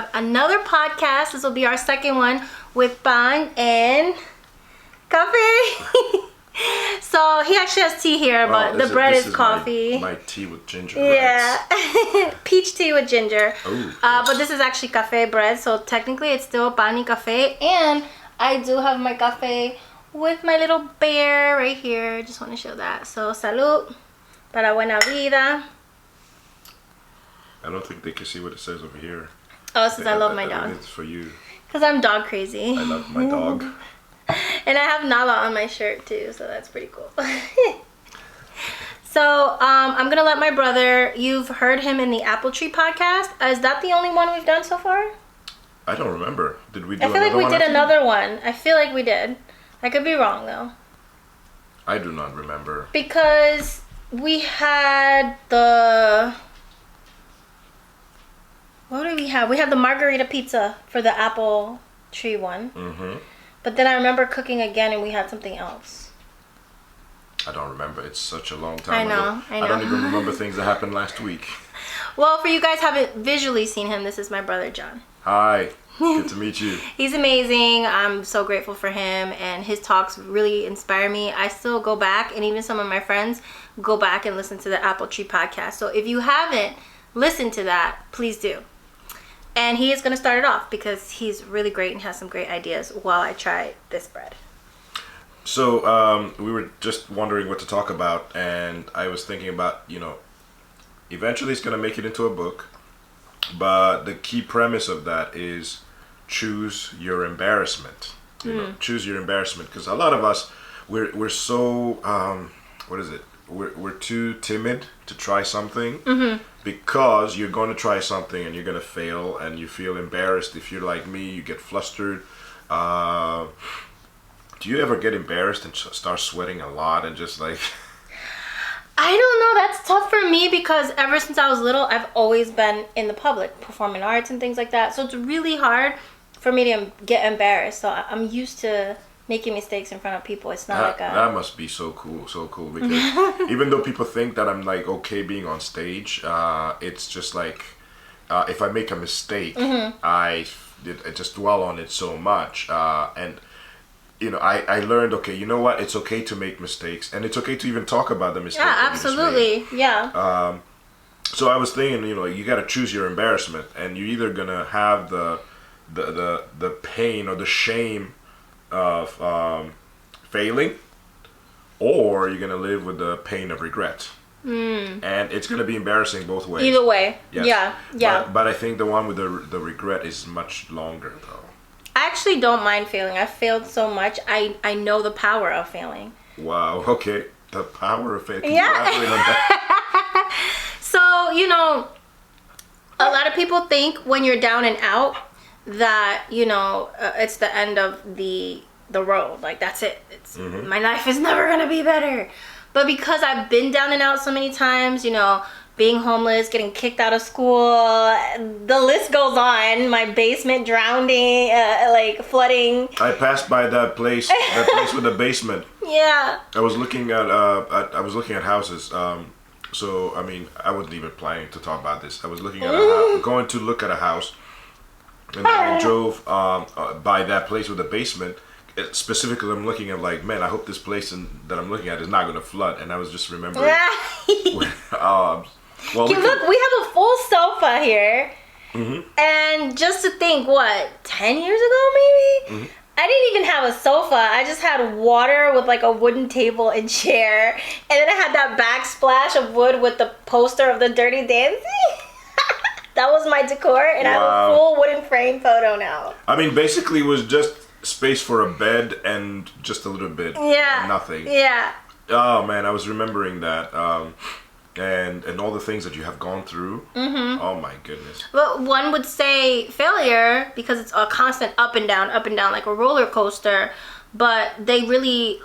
have another podcast. This will be our second one with Pan and Cafe. So he actually has tea here, but the bread is coffee. My tea with ginger. Yeah, peach tea with ginger. Yes. But this is actually cafe bread, so technically it's still pan y cafe. And I do have my cafe with my little bear right here. Just want to show that. So salud para buena vida. I don't think they can see what it says over here. Oh, since I love my dog. It's for you. Because I'm dog crazy. I love my dog. And I have Nala on my shirt too, so that's pretty cool. So I'm gonna let my brother. You've heard him in the Apple Tree podcast. Is that the only one we've done so far? I don't remember. Did we do? I feel like we did another one. I feel like we did. I could be wrong though. I do not remember. Because we had the. What did we have? We had the margarita pizza for the Apple Tree one. Mm-hmm. But then I remember cooking again and we had something else. I don't remember. It's such a long time ago. I know. I don't even remember things that happened last week. Well, for you guys haven't visually seen him, this is my brother John. Hi. Good to meet you. He's amazing. I'm so grateful for him, and his talks really inspire me. I still go back, and even some of my friends go back and listen to the Apple Tree podcast. So if you haven't listened to that, please do. And he is going to start it off because he's really great and has some great ideas while I try this bread. So we were just wondering what to talk about, and I was thinking about, eventually it's going to make it into a book, but the key premise of that is choose your embarrassment. Choose your embarrassment, because a lot of us, we're so, we're too timid to try something. Because you're going to try something and you're going to fail and you feel embarrassed. If you're like me, you get flustered. Do you ever get embarrassed and start sweating a lot and just like... I don't know. That's tough for me because ever since I was little, I've always been in the public, performing arts and things like that. So it's really hard for me to get embarrassed. So I'm used to making mistakes in front of people. It's not that must be so cool because even though people think that I'm like okay being on stage, it's just like if I make a mistake, I just dwell on it so much, and I learned, okay, you know what, it's okay to make mistakes, and it's okay to even talk about the mistakes. Yeah, absolutely. Yeah. So I was thinking, you got to choose your embarrassment, and you're either gonna have the pain or the shame of failing, or you're gonna live with the pain of regret. And it's gonna be embarrassing both ways. Either way. Yes. Yeah. But I think the one with the regret is much longer though. I actually don't mind failing. I've failed so much. I know the power of failing. Wow. Okay. The power of failing. Yeah. So, a lot of people think when you're down and out that, it's the end of the road. Like, that's it. It's my life is never going to be better. But because I've been down and out so many times, being homeless, getting kicked out of school, the list goes on. My basement drowning, flooding. I passed by that place with the basement. Yeah. I was looking at houses. So I mean, I wasn't even planning to talk about this. I was looking at going to look at a house, and then I drove by that place with the basement. Specifically, I'm looking at like, man, I hope this place that I'm looking at is not going to flood. And I was just remembering. Well, look, we have a full sofa here. And just to think, 10 years ago maybe? I didn't even have a sofa. I just had water with like a wooden table and chair. And then I had that backsplash of wood with the poster of the Dirty Dancing. That was my decor. And I have a full wooden frame photo now. I mean, basically it was just space for a bed and just a little bit. Yeah. Nothing. Yeah. Oh man, I was remembering that. And all the things that you have gone through. Oh my goodness. Well, one would say failure because it's a constant up and down, like a roller coaster. But they really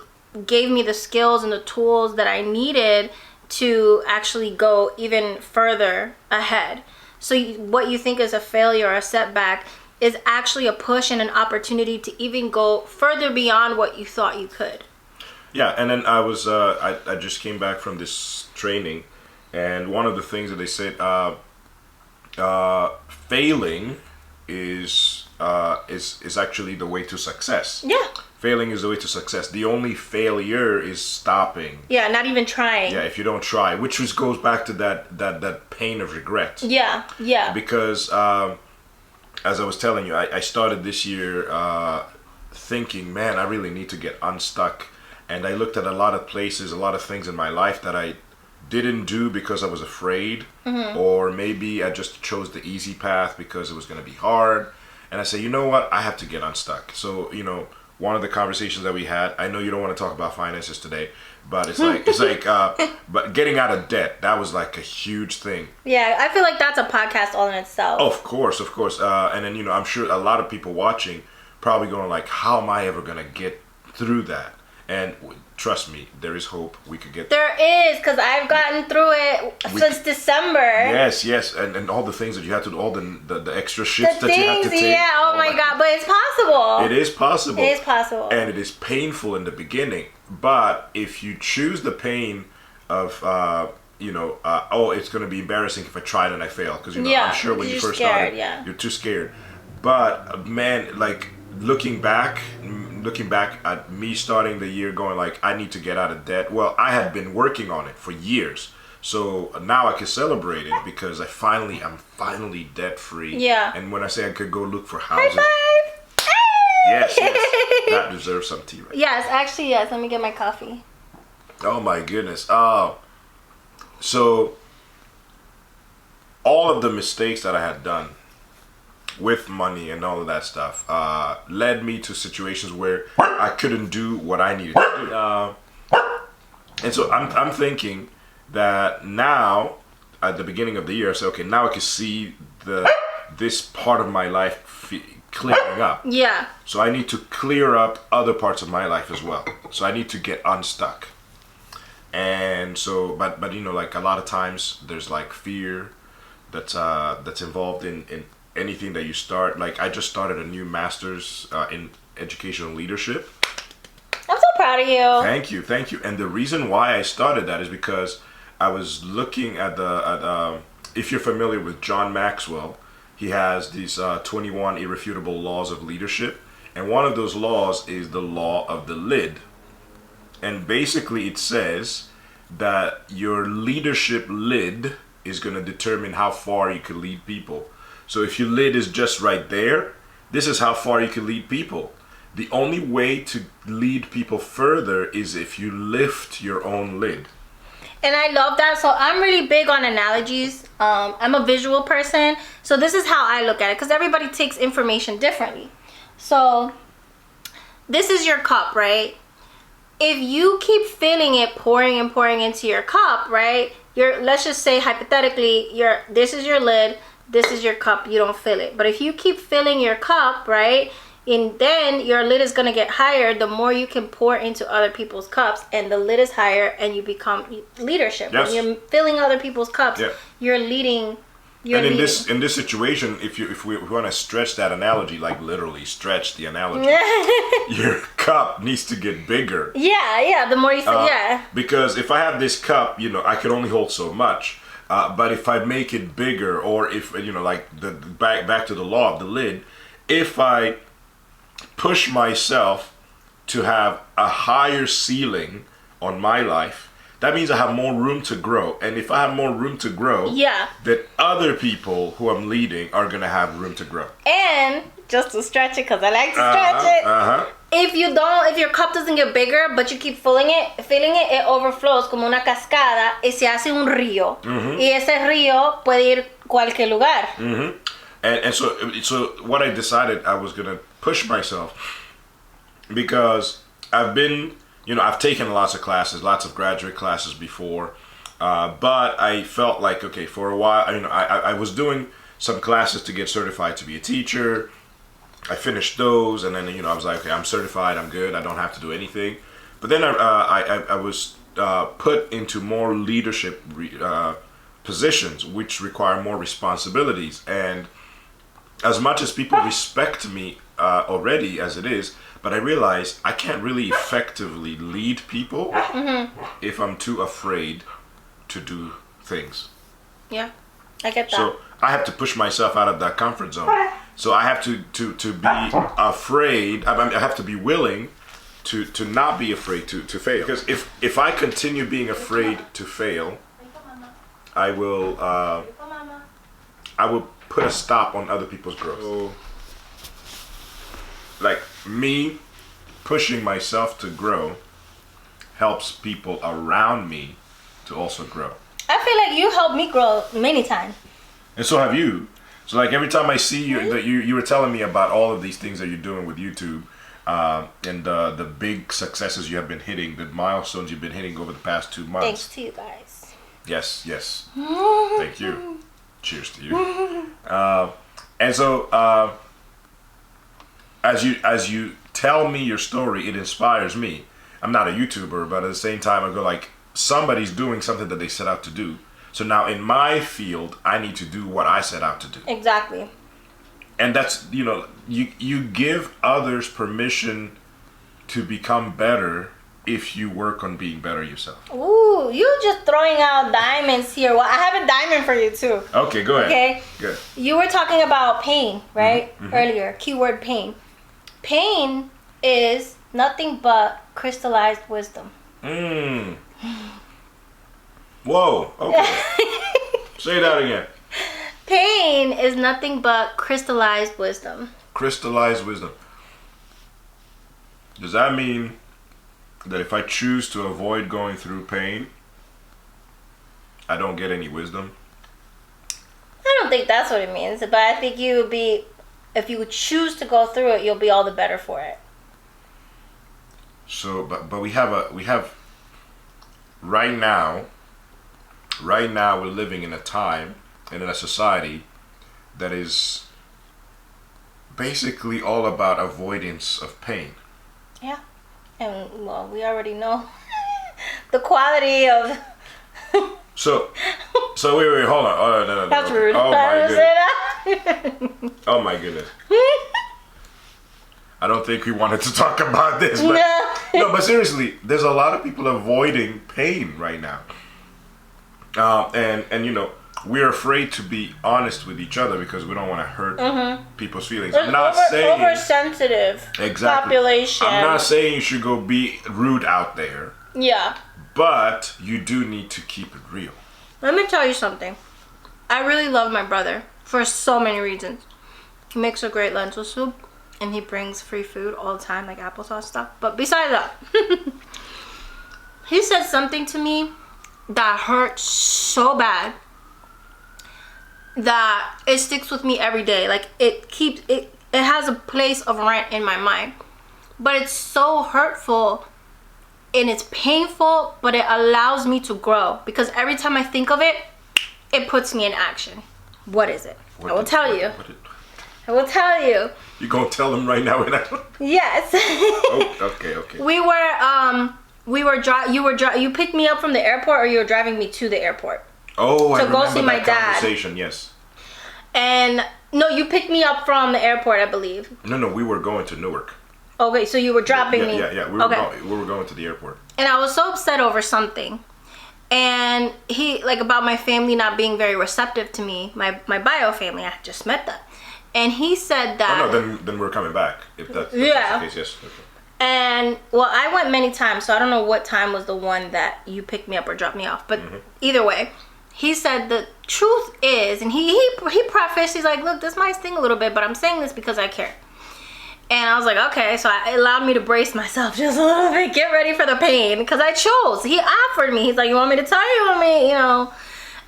gave me the skills and the tools that I needed to actually go even further ahead. So what you think is a failure or a setback is actually a push and an opportunity to even go further beyond what you thought you could. Yeah, and then I was I just came back from this training. And one of the things that they said, failing is actually the way to success. Yeah. Failing is the way to success. The only failure is stopping. Yeah, not even trying. Yeah, if you don't try, which just goes back to that pain of regret. Yeah, yeah. Because as I was telling you, I started this year thinking, man, I really need to get unstuck. And I looked at a lot of places, a lot of things in my life that I didn't do because I was afraid, or maybe I just chose the easy path because it was going to be hard. And I say, you know what? I have to get unstuck. So, one of the conversations that we had, I know you don't want to talk about finances today, but it's like, but getting out of debt, that was like a huge thing. Yeah, I feel like that's a podcast all in itself. Oh, of course. And then, I'm sure a lot of people watching probably going like, how am I ever going to get through that? And trust me, there is hope. We could get there is, because I've gotten through it since December. Yes, and all the things that you have to do, all the extra shifts that you have to take. Yeah, oh my God, but it's possible. It is possible. It is possible. And it is painful in the beginning. But if you choose the pain of, it's going to be embarrassing if I tried and I fail. Because, I'm sure when you first started, you're too scared. But, man, like, looking back at me starting the year going like, I need to get out of debt. Well, I had been working on it for years. So now I can celebrate it because I'm finally debt free. Yeah. And when I say I could go look for houses. High five! Yes. That deserves some tea, right? Yes, actually, yes. Let me get my coffee. Oh my goodness. So all of the mistakes that I had done with money and all of that stuff led me to situations where I couldn't do what I needed to do. And so I'm thinking that now, at the beginning of the year, I say, okay, now I can see this part of my life clearing up. Yeah. So I need to clear up other parts of my life as well. So I need to get unstuck. And so, but like a lot of times there's like fear that's involved in anything that you start. Like I just started a new master's in educational leadership. I'm so proud of you. Thank you. And the reason why I started that is because I was looking at if you're familiar with John Maxwell, he has these 21 irrefutable laws of leadership. And one of those laws is the law of the lid. And basically it says that your leadership lid is going to determine how far you can lead people. So if your lid is just right there, this is how far you can lead people. The only way to lead people further is if you lift your own lid. And I love that. So I'm really big on analogies. I'm a visual person. So this is how I look at it, because everybody takes information differently. So this is your cup, right? If you keep filling it, pouring and pouring into your cup, right? Let's just say hypothetically, this is your lid, this is your cup, you don't fill it. But if you keep filling your cup, right, and then your lid is going to get higher the more you can pour into other people's cups, and the lid is higher and you become leadership. Yes. When you're filling other people's cups, yeah. You're leading. And in this situation, if we want to stretch that analogy, like literally stretch the analogy, your cup needs to get bigger. Yeah, the more you fill, Because if I have this cup, I could only hold so much. But if I make it bigger, or if like the back to the law of the lid, if I push myself to have a higher ceiling on my life, that means I have more room to grow. And if I have more room to grow, then other people who I'm leading are going to have room to grow. And just to stretch it, because I like to stretch it. If your cup doesn't get bigger, but you keep filling it overflows como una cascada y se hace un río. Mm-hmm. Y ese río puede ir cualquier lugar. Mm-hmm. And so what I decided, I was going to push myself, because I've taken lots of classes, lots of graduate classes before, but I felt like, okay, for a while, I was doing some classes to get certified to be a teacher. I finished those, and then I was like, okay, I'm certified, I'm good, I don't have to do anything. But then I was put into more leadership positions, which require more responsibilities. And as much as people respect me already as it is, but I realize I can't really effectively lead people if I'm too afraid to do things. Yeah, I get that. So I have to push myself out of that comfort zone. So I have to be afraid. I have to be willing to not be afraid to fail. Because if I continue being afraid to fail, I will put a stop on other people's growth. So, like me pushing myself to grow helps people around me to also grow. I feel like you helped me grow many times. And so have you. So like every time I see you, that you were telling me about all of these things that you're doing with YouTube, and the big successes you have been hitting, the milestones you've been hitting over the past 2 months. Thanks to you guys. Yes. Thank you. Cheers to you. And so as you tell me your story, it inspires me. I'm not a YouTuber, but at the same time I go like, somebody's doing something that they set out to do. So now in my field, I need to do what I set out to do. Exactly. And that's, you give others permission to become better if you work on being better yourself. Ooh, you just throwing out diamonds here. Well, I have a diamond for you too. Okay, go ahead. Okay. Good. You were talking about pain, right? Mm-hmm. Earlier. Keyword pain. Pain is nothing but crystallized wisdom. Whoa, okay. Say that again. Pain is nothing but crystallized wisdom. Crystallized wisdom. Does that mean that if I choose to avoid going through pain, I don't get any wisdom? I don't think that's what it means, but I think you would be, if you would choose to go through it, you'll be all the better for it. So, but we have right now we're living in a time and in a society that is basically all about avoidance of pain. Yeah. And well, we already know the quality of So wait, hold on. Oh, no. That's rude. Oh my goodness. Oh my goodness. I don't think we wanted to talk about this, but no, but seriously, there's a lot of people avoiding pain right now. And we're afraid to be honest with each other because we don't want to hurt people's feelings. It's I'm not saying oversensitive population. I'm not saying you should go be rude out there. Yeah. But you do need to keep it real. Let me tell you something. I really love my brother for so many reasons. He makes a great lentil soup and he brings free food all the time, like applesauce stuff. But besides that, he said something to me that hurt so bad that it sticks with me every day. Like it has a place of rent in my mind. But it's so hurtful and it's painful, but it allows me to grow because every time I think of it, it puts me in action. What is it? I will tell you. I will tell you. You gonna tell them right now? Yes. Oh, okay. You picked me up from the airport, or you were driving me to the airport. Oh, I remember go see my dad. Conversation, yes. And no, you picked me up from the airport, I believe. No, we were going to Newark. Okay, so you were dropping me. Yeah. We were going to the airport. And I was so upset over something. And he, like, about my family not being very receptive to me, my bio family. I just met them. And he said that... Oh, no, then we're coming back. If that's the case, yes. Okay. And, well, I went many times, so I don't know what time was the one that you picked me up or dropped me off. But either way, he said the truth is, and he prefaced, he's like, look, this might sting a little bit, but I'm saying this because I care. And I was like, okay, so it allowed me to brace myself just a little bit, get ready for the pain, because I chose. He offered me. He's like, you want me to tell you? You want me,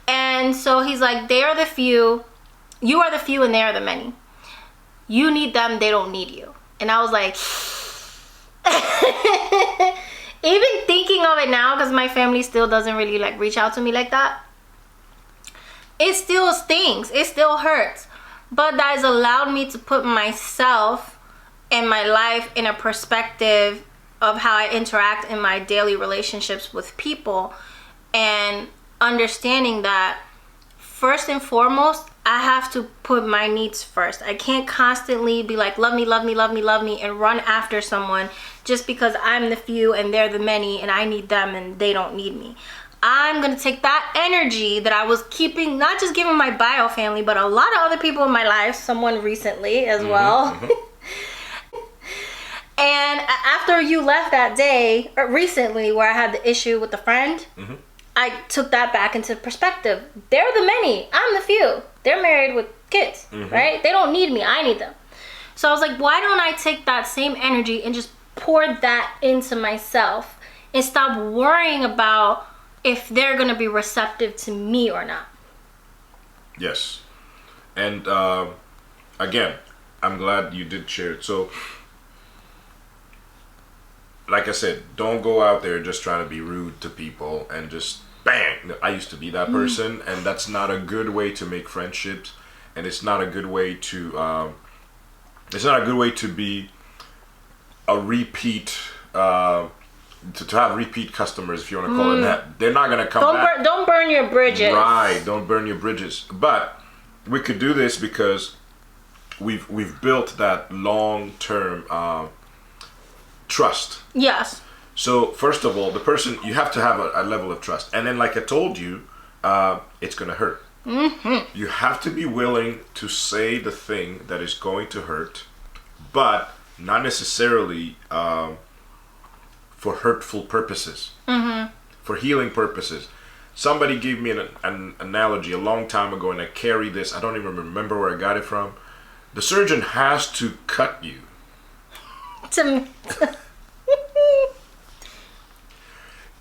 And so he's like, they are the few. You are the few and they are the many. You need them, they don't need you. And I was like, even thinking of it now, because my family still doesn't really like reach out to me like that, it still stings. It still hurts. But that has allowed me to put myself and my life in a perspective of how I interact in my daily relationships with people, and understanding that first and foremost, I have to put my needs first. I can't constantly be like, love me, love me, love me, love me, and run after someone just because I'm the few and they're the many and I need them and they don't need me. I'm going to take that energy that I was keeping, not just giving my bio family, but a lot of other people in my life, someone recently as well. And after you left that day, or recently, where I had the issue with the friend, I took that back into perspective. They're the many, I'm the few. They're married with kids, right? They don't need me, I need them. So I was like, why don't I take that same energy and just pour that into myself and stop worrying about if they're going to be receptive to me or not. Yes. And again, I'm glad you did share it. So, like I said, don't go out there just trying to be rude to people and just bang. I used to be that person, and that's not a good way to make friendships, and it's not a good way to be a repeat to have repeat customers, if you want to call it that. They're not going to come back. Don't burn your bridges. Right, don't burn your bridges. But we could do this because we've built that long-term trust. Yes. So first of all, the person, you have to have a level of trust. And then, like I told you, it's going to hurt. You have to be willing to say the thing that is going to hurt, but not necessarily for hurtful purposes, for healing purposes. Somebody gave me an analogy a long time ago, and I carry this. I don't even remember where I got it from. The surgeon has to cut you.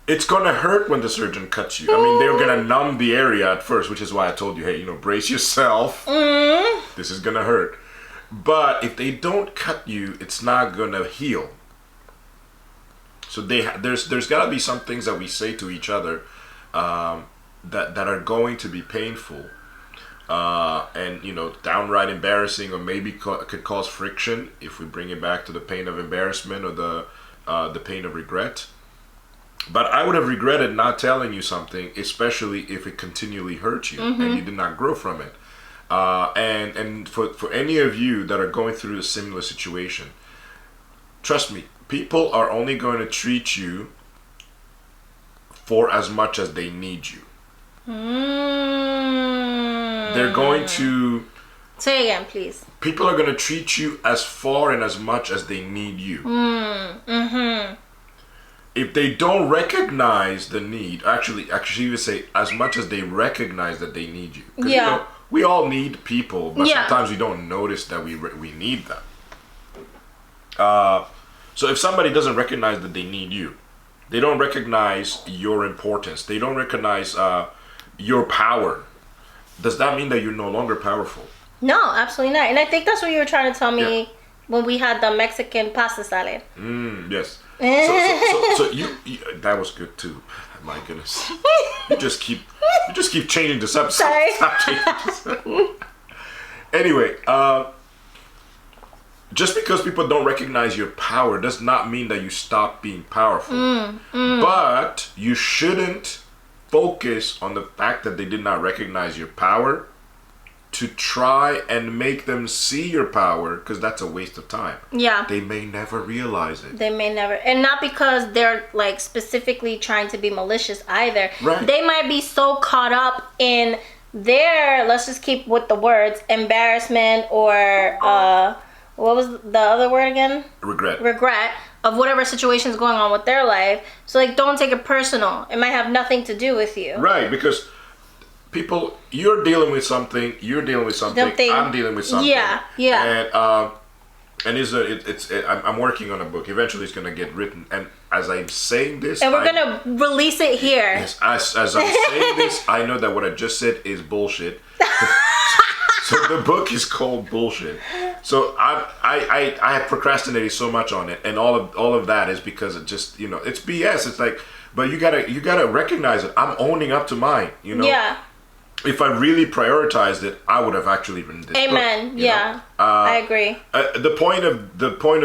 It's gonna hurt when the surgeon cuts you. I mean, they're gonna numb the area at first, which is why I told you, hey, brace yourself. This is gonna hurt. But if they don't cut you, it's not gonna heal. So there's gotta be some things that we say to each other that are going to be painful, and downright embarrassing, or maybe could cause friction if we bring it back to the pain of embarrassment or the pain of regret. But I would have regretted not telling you something, especially if it continually hurt you and you did not grow from it. And for any of you that are going through a similar situation, trust me, people are only going to treat you for as much as they need you. They're going to... Say again, please. People are going to treat you as far and as much as they need you. If they don't recognize the need, actually even say as much as they recognize that they need you. Yeah. We all need people, but sometimes we don't notice that we need them. So if somebody doesn't recognize that they need you, they don't recognize your importance, they don't recognize your power, does that mean that you're no longer powerful? No, absolutely not. And I think that's what you were trying to tell me when we had the Mexican pasta salad. Yes. So you that was good too. My goodness. You just keep changing the subject. Sorry. Stop changing the subject. Anyway, just because people don't recognize your power does not mean that you stop being powerful. But you shouldn't focus on the fact that they did not recognize your power to try and make them see your power, because that's a waste of time. Yeah. They may never realize it. They may never. And not because they're like specifically trying to be malicious either. Right. They might be so caught up in their, let's just keep with the words, embarrassment or what was the other word again? Regret of whatever situation is going on with their life. So like, don't take it personal. It might have nothing to do with you. Right, because people, you're dealing with something, I'm dealing with something. Yeah. And I'm working on a book. Eventually it's going to get written. And as I'm saying this... And we're going to release it here. Yes, as I'm saying this, I know that what I just said is bullshit. So the book is called Bullshit. So I have procrastinated so much on it. And all of that is because it just, it's BS. It's like, but you gotta recognize it. I'm owning up to mine, Yeah. If I really prioritized it, I would have actually written this Amen. book. Yeah, I agree. The point of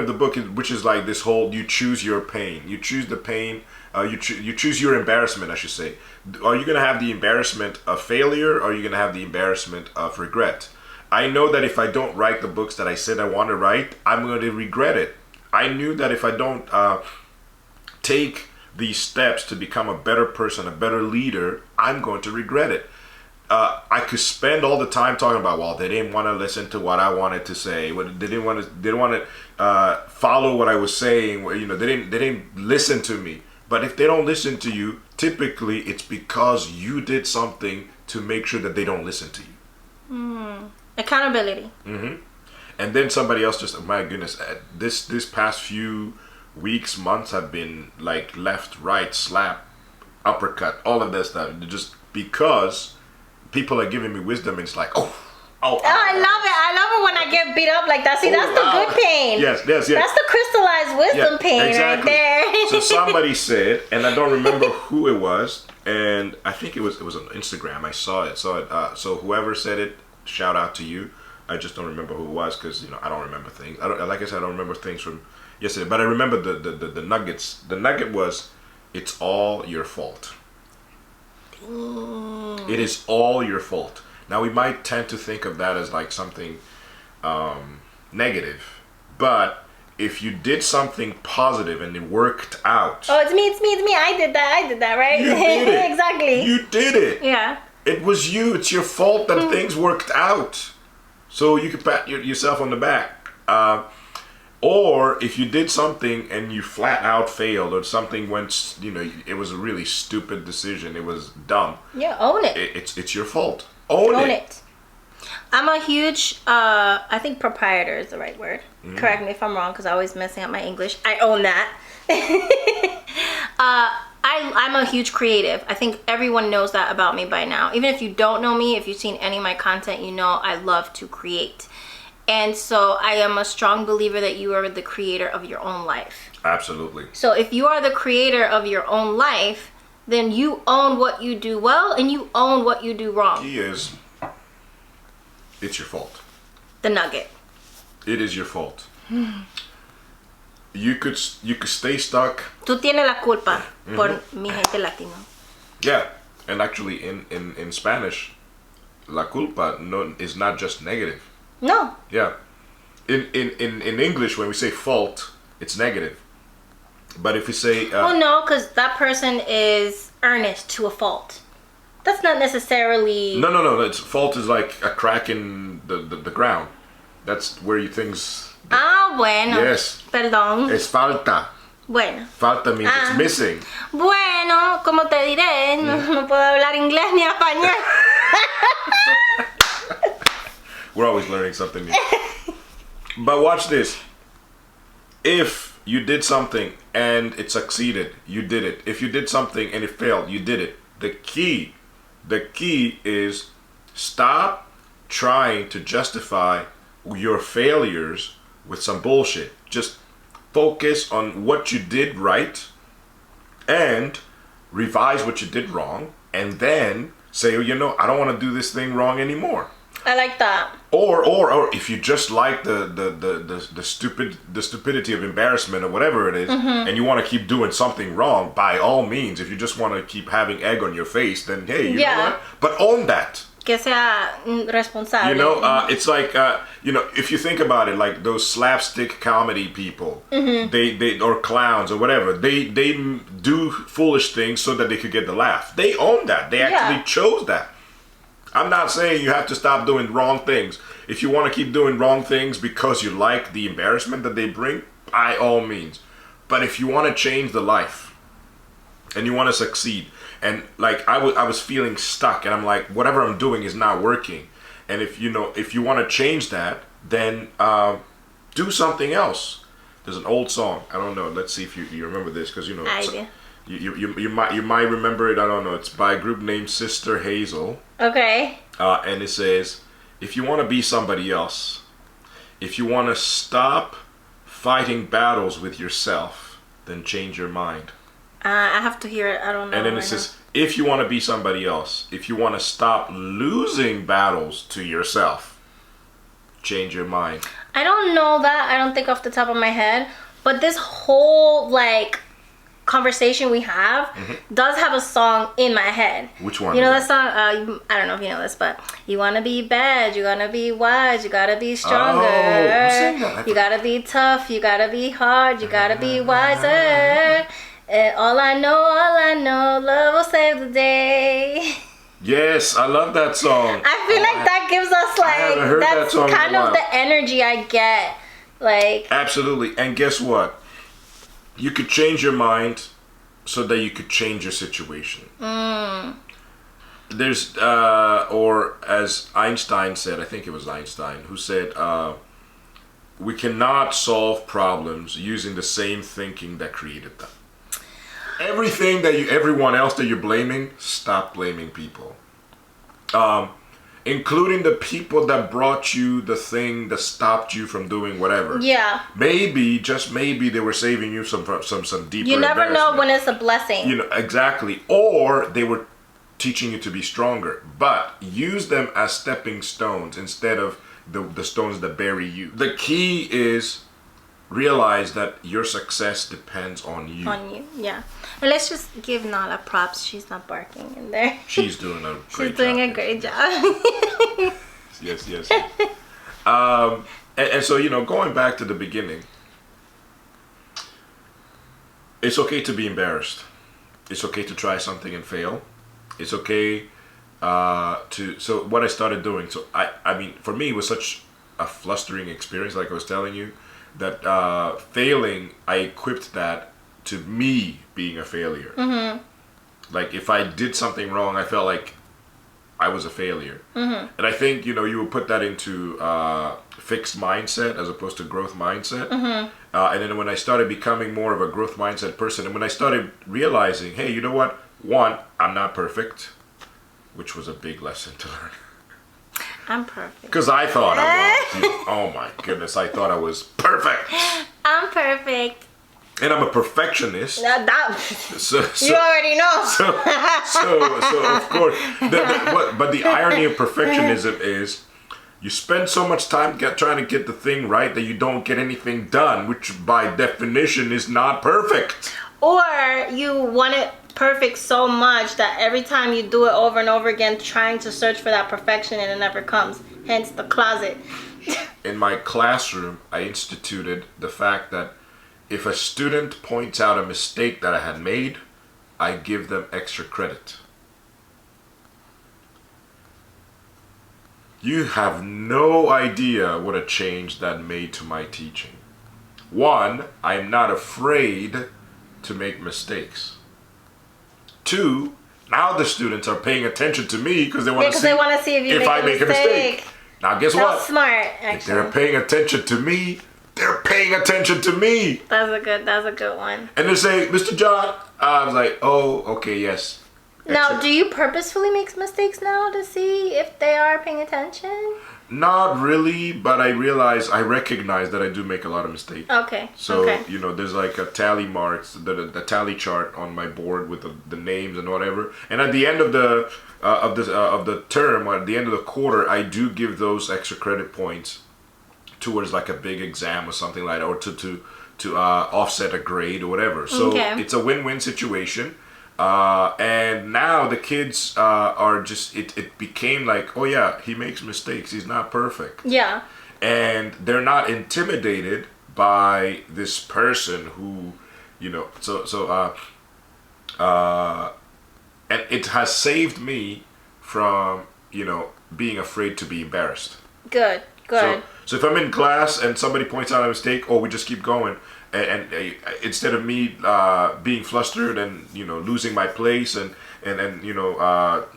the book, which is like this whole, you choose your pain. You choose the pain. You choose your embarrassment, I should say. Are you going to have the embarrassment of failure, or are you going to have the embarrassment of regret? I know that if I don't write the books that I said I want to write, I'm going to regret it. I knew that if I don't take these steps to become a better person, a better leader, I'm going to regret it. I could spend all the time talking about, well, they didn't want to listen to what I wanted to say. They didn't want to follow what I was saying. They didn't listen to me. But if they don't listen to you, typically it's because you did something to make sure that they don't listen to you. Accountability. And then somebody else just, my goodness, this past few weeks, months have been like left, right, slap, uppercut, all of that stuff. Just because people are giving me wisdom, and it's like, oh, I love it. I love it when I get beat up like that. See, that's the good pain. Yes. That's the crystallized wisdom pain exactly. right there. So somebody said, and I don't remember who it was, and I think it was on Instagram. I saw it. So whoever said it, shout out to you. I just don't remember who it was because I don't remember things. Like I said, I don't remember things from yesterday, but I remember the nuggets. The nugget was, it's all your fault. It is all your fault. Now we might tend to think of that as like something negative, but if you did something positive and it worked out. Oh, it's me. I did that, right? You did it. Exactly. You did it. Yeah. It was you. It's your fault that things worked out. So you can pat yourself on the back. Or if you did something and you flat out failed, or something went, it was a really stupid decision. It was dumb. Yeah, own it. It's your fault. Own it. I'm a huge, I think proprietor is the right word. Correct me if I'm wrong, because I'm always messing up my English. I own that. I'm a huge creative. I think everyone knows that about me by now. Even if you don't know me, if you've seen any of my content, you know I love to create. And so I am a strong believer that you are the creator of your own life. Absolutely. So if you are the creator of your own life, then you own what you do well and you own what you do wrong. Key is, it's your fault. The nugget. It is your fault. You could stay stuck. Tú tienes la culpa por mi gente latino. Yeah, and actually in Spanish, la culpa is not just negative. No. Yeah. In English, when we say fault, it's negative. But if we say... well, no, because that person is earnest to a fault. That's not necessarily... No. It's, fault is like a crack in the ground. That's where things... bueno. Yes. Perdón. Es falta. Bueno. Falta means it's missing. Bueno, como te diré, no puedo hablar inglés ni español. We're always learning something new. But watch this. If you did something and it succeeded, you did it. If you did something and it failed, you did it. The key is stop trying to justify your failures with some bullshit. Just focus on what you did right and revise what you did wrong, and then say, I don't want to do this thing wrong anymore. I like that. Or if you just like the stupidity of embarrassment or whatever it is, and you want to keep doing something wrong, by all means. If you just want to keep having egg on your face, then hey, you know what? But own that. Que sea responsable. It's like if you think about it, like those slapstick comedy people, they or clowns or whatever, they do foolish things so that they could get the laugh. They own that. They actually chose that. I'm not saying you have to stop doing wrong things. If you want to keep doing wrong things because you like the embarrassment that they bring, by all means. But if you want to change the life and you want to succeed, and like I was feeling stuck, and I'm like, whatever I'm doing is not working. And if you want to change that, then do something else. There's an old song. I don't know. Let's see if you remember this, because you might remember it. I don't know. It's by a group named Sister Hazel. Okay. And it says, if you want to be somebody else, if you want to stop fighting battles with yourself, then change your mind. I have to hear it. I don't know. And then it says, if you want to be somebody else, if you want to stop losing battles to yourself, change your mind. I don't know that. I don't think off the top of my head. But this whole conversation we have does have a song in my head. Which one? You know that song? I don't know if you know this, but you want to be bad, you gotta be wise, you gotta be stronger. Oh, you gotta be tough, you gotta be hard, you gotta be wiser. All I know, love will save the day. Yes, I love that song. I feel like that gives us haven't heard that that's song in a kind of while. the energy I get. Like, Absolutely. And guess what? You could change your mind so that you could change your situation. There's, or as Einstein said, I think it was Einstein, who said, we cannot solve problems using the same thinking that created them. Everyone else that you're blaming, stop blaming people. Including the people that brought you the thing that stopped you from doing whatever. yeah. Maybe, just maybe, they were saving you some deeper. You never know embarrassment. when it's a blessing. You know, exactly. Or they were teaching you to be stronger. But use them as stepping stones instead of the stones that bury you. The key is realize that your success depends on you. On you, yeah. And let's just give Nala props. She's not barking in there. She's doing a great She's doing job. a great job. Yes. And so, going back to the beginning, it's okay to be embarrassed. It's okay to try something and fail. It's okay so what I started doing, so I mean, for me, it was such a flustering experience, like I was telling you, that failing, I equipped that to me being a failure. Mm-hmm. Like, if I did something wrong, I felt like I was a failure. Mm-hmm. And I think, you would put that into fixed mindset as opposed to growth mindset. Mm-hmm. And then when I started becoming more of a growth mindset person, and when I started realizing, hey, you know what? One, I'm not perfect, which was a big lesson to learn. I'm perfect. Because I thought I was. Oh my goodness, I thought I was perfect. I'm perfect. And I'm a perfectionist. So, You already know. So of course. But the irony of perfectionism is you spend so much time trying to get the thing right that you don't get anything done, which by definition is not perfect. Or you want it perfect so much that every time you do it over and over again, trying to search for that perfection, and it never comes. Hence the closet. In my classroom, I instituted the fact that if a student points out a mistake that I had made, I give them extra credit. You have no idea what a change that made to my teaching. One, I am not afraid to make mistakes. Two, now the students are paying attention to me because they want to see if you if I make a mistake. Now guess what? That's smart, actually. If they're paying attention to me, they're paying attention to me. That's a good one. And they say, Mr. John, I was like, oh, okay, yes. Now, do you purposefully make mistakes now to see if they are paying attention? Not really, but I recognize that I do make a lot of mistakes. Okay. So, there's like a tally marks, the tally chart on my board with the names and whatever. And at the end of the term, or at the end of the quarter, I do give those extra credit points towards like a big exam or something like that, or to offset a grade or whatever. So It's a win-win situation. And now the kids are just, it became like, oh yeah, he makes mistakes, he's not perfect. Yeah. And they're not intimidated by this person who, and it has saved me from, being afraid to be embarrassed. Good. So if I'm in class and somebody points out a mistake, we just keep going. And instead of me being flustered and losing my place and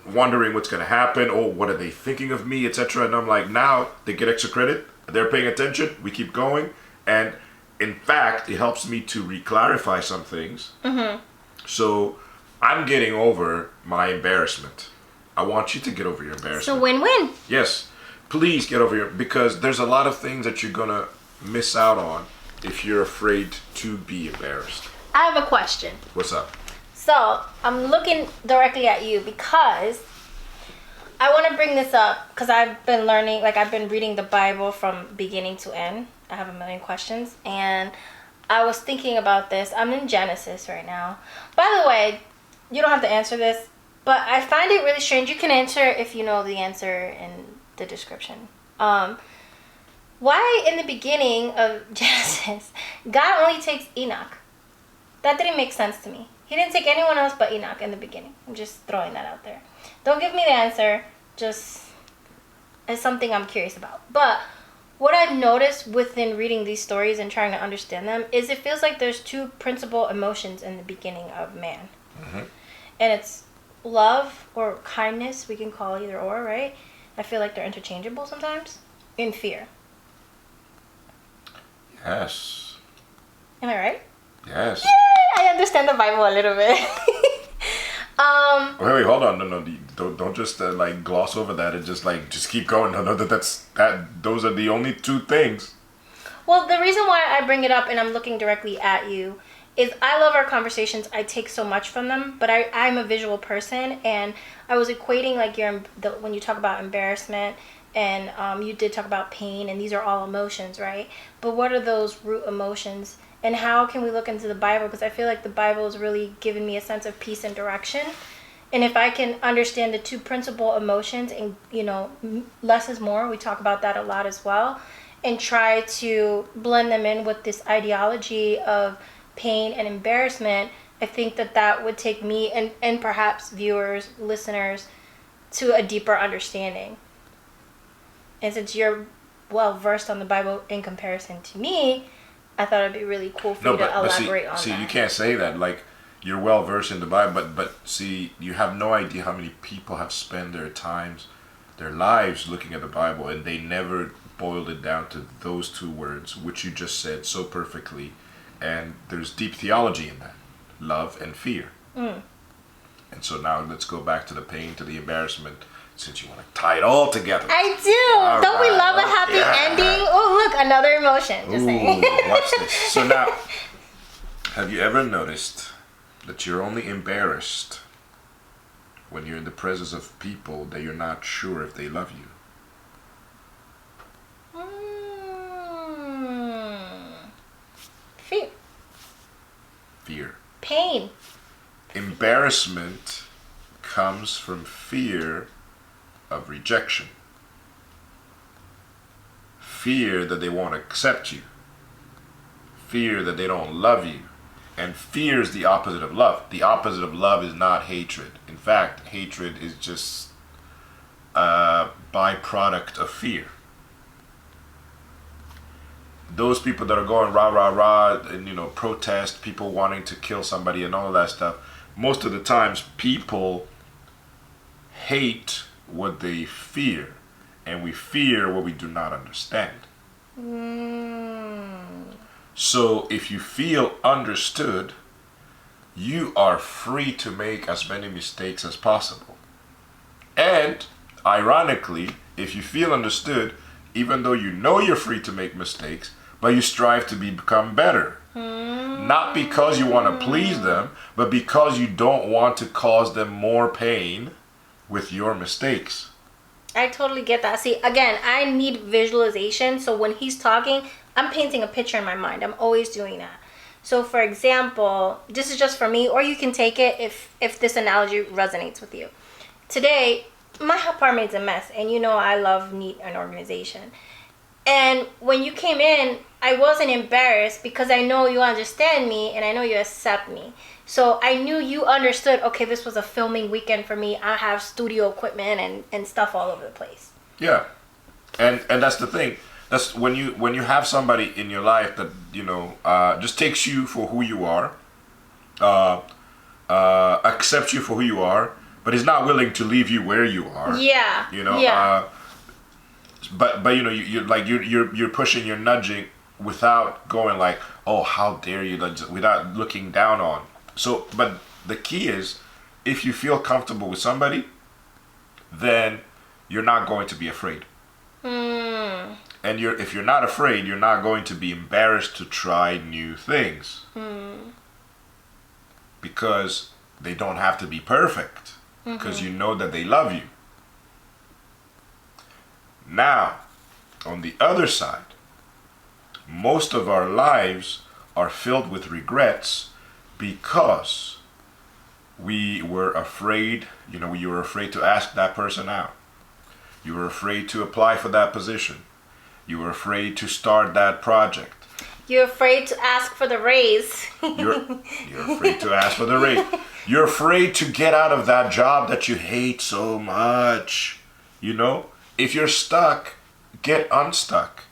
wondering what's gonna happen, what are they thinking of me, etc. And I'm like, now they get extra credit, they're paying attention, we keep going, and in fact it helps me to re-clarify some things. Mm-hmm. So I'm getting over my embarrassment. I want you to get over your embarrassment. So win-win. Yes, please get over because there's a lot of things that you're gonna miss out on if you're afraid to be embarrassed. I have a question. What's up? So, I'm looking directly at you because I want to bring this up because I've been learning, I've been reading the Bible from beginning to end. I have a million questions. And I was thinking about this. I'm in Genesis right now. By the way, you don't have to answer this, but I find it really strange. You can answer if you know the answer in the description. Why in the beginning of Genesis, God only takes Enoch? That didn't make sense to me. He didn't take anyone else but Enoch in the beginning. I'm just throwing that out there. Don't give me the answer. Just it's something I'm curious about. But what I've noticed within reading these stories and trying to understand them is it feels like there's two principal emotions in the beginning of man. Mm-hmm. And it's love or kindness, we can call either or, right? I feel like they're interchangeable sometimes. And fear. Yes. Am I right? Yes. Yay! I understand the Bible a little bit. Wait, hold on. No, don't just like gloss over that and just keep going. No, those are the only two things. Well, the reason why I bring it up and I'm looking directly at you is I love our conversations. I take so much from them, but I'm a visual person, and I was equating like when you talk about embarrassment, and you did talk about pain, and these are all emotions, right? But what are those root emotions, and how can we look into the Bible? Because I feel like the Bible has really given me a sense of peace and direction. And if I can understand the two principal emotions, and less is more, we talk about that a lot as well, and try to blend them in with this ideology of pain and embarrassment, I think that would take me and perhaps viewers, listeners, to a deeper understanding. And since you're well versed on the Bible in comparison to me, I thought it'd be really cool for you to elaborate on that. See, you can't say that. Like, you're well versed in the Bible, but see, you have no idea how many people have spent their lives looking at the Bible, and they never boiled it down to those two words, which you just said so perfectly. And there's deep theology in that. Love and fear. And so now let's go back to the pain, to the embarrassment, since you want to tie it all together. I do. Don't we love a happy ending? Oh, look, another emotion. Just saying. Watch this. So now, have you ever noticed that you're only embarrassed when you're in the presence of people that you're not sure if they love you? Fear. Pain. Embarrassment comes from fear of rejection. Fear that they won't accept you. Fear that they don't love you. And fear is the opposite of love. The opposite of love is not hatred. In fact, hatred is just a byproduct of fear. Those people that are going rah, rah, rah, and, protest, people wanting to kill somebody and all that stuff, most of the times people hate what they fear, and we fear what we do not understand. So if you feel understood, you are free to make as many mistakes as possible. And ironically, if you feel understood, even though you know you're free to make mistakes, but you strive to become better. Not because you want to please them, but because you don't want to cause them more pain with your mistakes. I totally get that. See, again, I need visualization. So when he's talking, I'm painting a picture in my mind. I'm always doing that. So for example, this is just for me, or you can take it if this analogy resonates with you. Today, my apartment's a mess, and I love neat and organization. And when you came in, I wasn't embarrassed because I know you understand me and I know you accept me. So I knew you understood, okay, this was a filming weekend for me. I have studio equipment and stuff all over the place. Yeah. And that's the thing. That's when you have somebody in your life that, just takes you for who you are, accepts you for who you are, but is not willing to leave you where you are. Yeah. Yeah. But you're pushing, you're nudging without going like, oh, how dare you, without looking down on. So, but the key is, if you feel comfortable with somebody, then you're not going to be afraid. And if you're not afraid, you're not going to be embarrassed to try new things. Because they don't have to be perfect. Because you know that they love you. Now, on the other side, most of our lives are filled with regrets because we were afraid, you were afraid to ask that person out. You were afraid to apply for that position. You were afraid to start that project. You're afraid to ask for the raise. You're afraid to ask for the raise. You're afraid to get out of that job that you hate so much. You know? If you're stuck, get unstuck.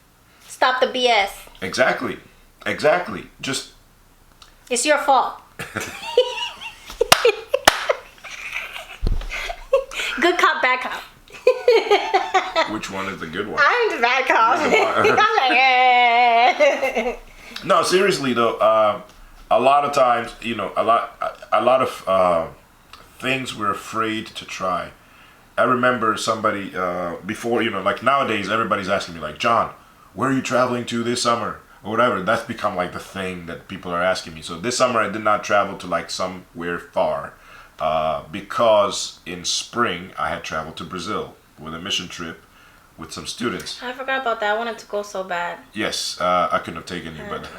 Stop the BS. Exactly. Exactly. Just... It's your fault. Good cop, bad cop. Which one is the good one? I'm the bad cop. I'm like, No, seriously though, a lot of times, you know, a lot of things we're afraid to try. I remember somebody before, you know, like nowadays everybody's asking me like, John, where are you traveling to this summer? Or whatever. That's become like the thing that people are asking me. So this summer I did not travel to like somewhere far because in spring I had traveled to Brazil with a mission trip with some students. I forgot about that. I wanted to go so bad. Yes, I couldn't have taken you, but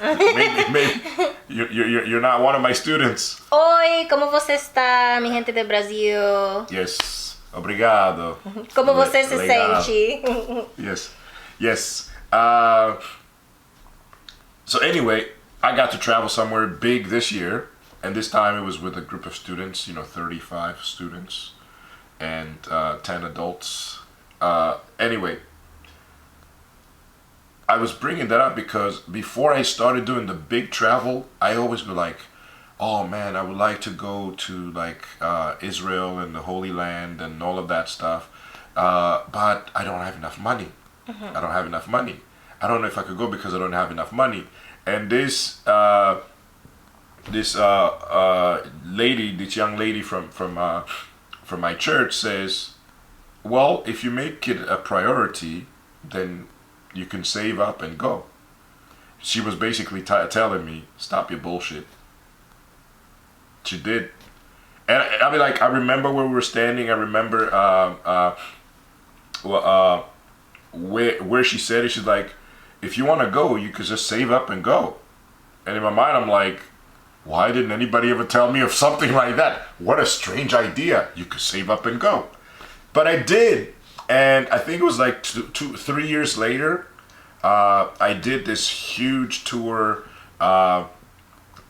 maybe you're not one of my students. Oi, como você está, mi gente de Brasil? Yes, obrigado. Como você se Legal. sente? Yes. So anyway, I got to travel somewhere big this year, and this time it was with a group of students, you know, 35 students and 10 adults. Anyway, I was bringing that up because before I started doing the big travel, I always go like, oh man, I would like to go to like Israel and the Holy Land and all of that stuff, but I don't have enough money. I don't have enough money. I don't know if I could go because I don't have enough money. And this lady, this young lady from my church says, well, if you make it a priority, then you can save up and go. She was basically telling me, stop your bullshit. She did. And I mean, like, I remember where we were standing. I remember where she said it. She's like, if you want to go, you could just save up and go. And in my mind, I'm like, why didn't anybody ever tell me of something like that? What a strange idea. You could save up and go. But I did. And I think it was like 3 years later, I did this huge tour,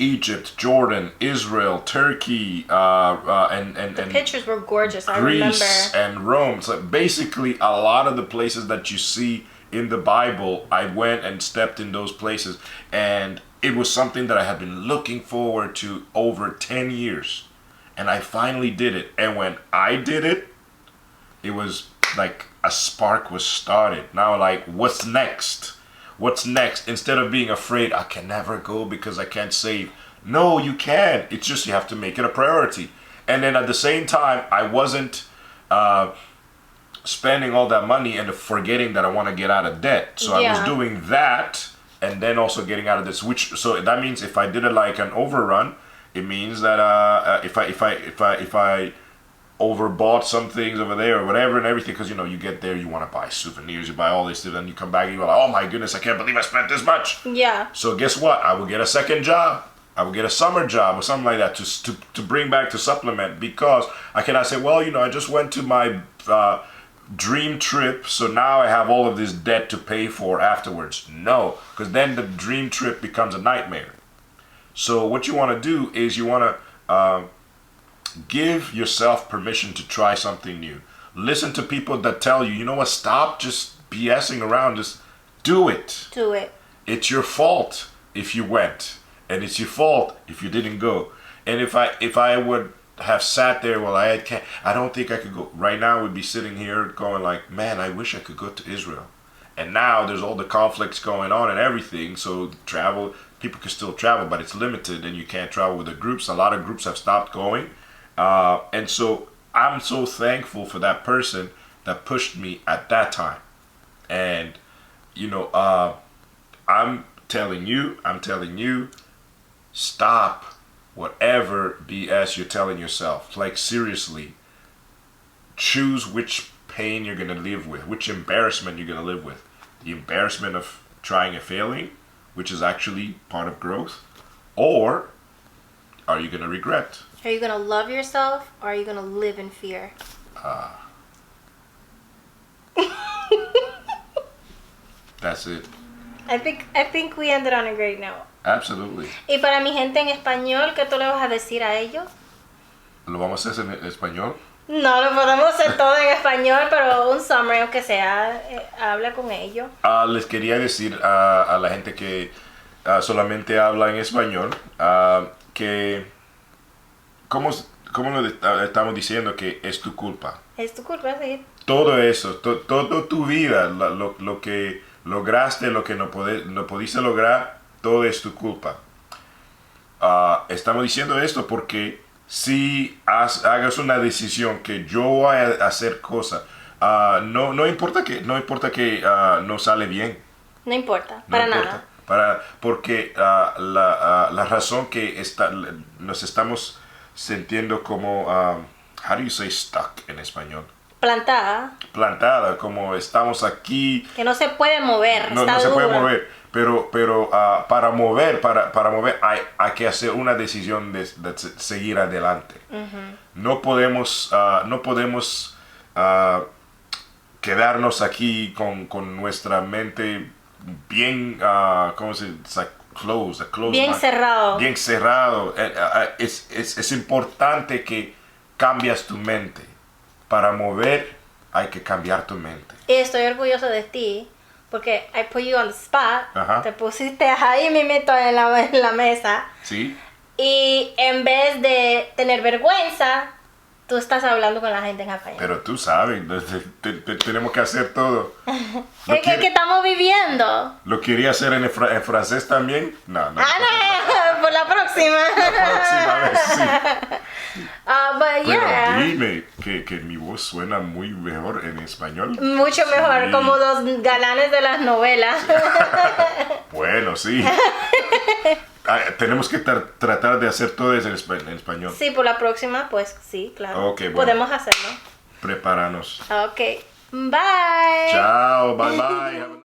Egypt, Jordan, Israel, Turkey, and The pictures were gorgeous. I Greece remember. and Rome. So basically, a lot of the places that you see in the Bible, I went and stepped in those places, and it was something that I had been looking forward to over 10 years, and I finally did it. And when I did it, it was like a spark was started. Now, like, what's next? What's next? Instead of being afraid, I can never go because I can't save. No, you can. It's just you have to make it a priority. And then at the same time, I wasn't spending all that money and forgetting that I want to get out of debt. So I was doing that and then also getting out of this. So that means if I did it like an overrun, it means that if I overbought some things over there or whatever and everything, because you know you get there, you want to buy souvenirs, you buy all this stuff, and you come back and you're like, oh my goodness, I can't believe I spent this much. Yeah. So guess what? I will get a second job. I will get a summer job or something like that to bring back to supplement, because I cannot say, well, you know, I just went to my dream trip, so now I have all of this debt to pay for afterwards. No, because then the dream trip becomes a nightmare. So what you want to do is you want to give yourself permission to try something new. Listen to people that tell you, you know what, stop just BSing around, just do it. Do it. It's your fault if you went, and it's your fault if you didn't go. And if I would have sat there, well, I don't think I could go. Right now we'd be sitting here going like, man, I wish I could go to Israel. And now there's all the conflicts going on and everything, so people can still travel, but it's limited and you can't travel with the groups. A lot of groups have stopped going. And so I'm so thankful for that person that pushed me at that time. And, you know, I'm telling you, stop whatever BS you're telling yourself. Like, seriously, choose which pain you're going to live with, which embarrassment you're going to live with. The embarrassment of trying and failing, which is actually part of growth, or are you going to regret? Are you going to love yourself, or are you going to live in fear? That's it. I think we ended on a great note. Absolutely. Y para mi gente en español, ¿qué tú le vas a decir a ellos? ¿Lo vamos a hacer en español? No, lo podemos hacer todo en español, pero un summary, aunque sea, habla con ellos. Les quería decir a la gente que solamente habla en español que, ¿cómo estamos diciendo que es tu culpa? Es tu culpa, sí. Todo eso, toda tu vida, lo que lograste, lo que no pudiste lograr, todo es tu culpa. Estamos diciendo esto porque si hagas una decisión que yo voy a hacer cosas, no importa que no sale bien. No importa, No para importa. nada. Porque la razón que nos estamos sintiendo como, how do you say stuck en español? Plantada, como estamos aquí. Que no se puede mover, No está se puede duro. mover. Pero para mover hay que hacer una decisión de seguir adelante. No podemos quedarnos aquí con nuestra mente bien, ¿cómo se dice? Closed Bien mind. cerrado. Bien cerrado. Es importante que cambias tu mente. Para mover hay que cambiar tu mente. Y estoy orgulloso de ti, porque I put you on the spot. Ajá. Te pusiste ahí mismito en la mesa. ¿Sí? Y en vez de tener vergüenza, tú estás hablando con la gente en español. Pero tú sabes, tenemos que hacer todo. Es que estamos viviendo. ¿Lo quería hacer en francés también? No. No, por la próxima. La próxima vez sí. But yeah. Pero dime que mi voz suena muy mejor en español. Mucho mejor, Sí. como los galanes de las novelas. Bueno, sí. Tenemos que tratar de hacer todo eso en español. Sí, por la próxima, pues sí, claro. Ok, bueno. Podemos hacerlo. Prepáranos. Ok. Bye. Chao, bye bye.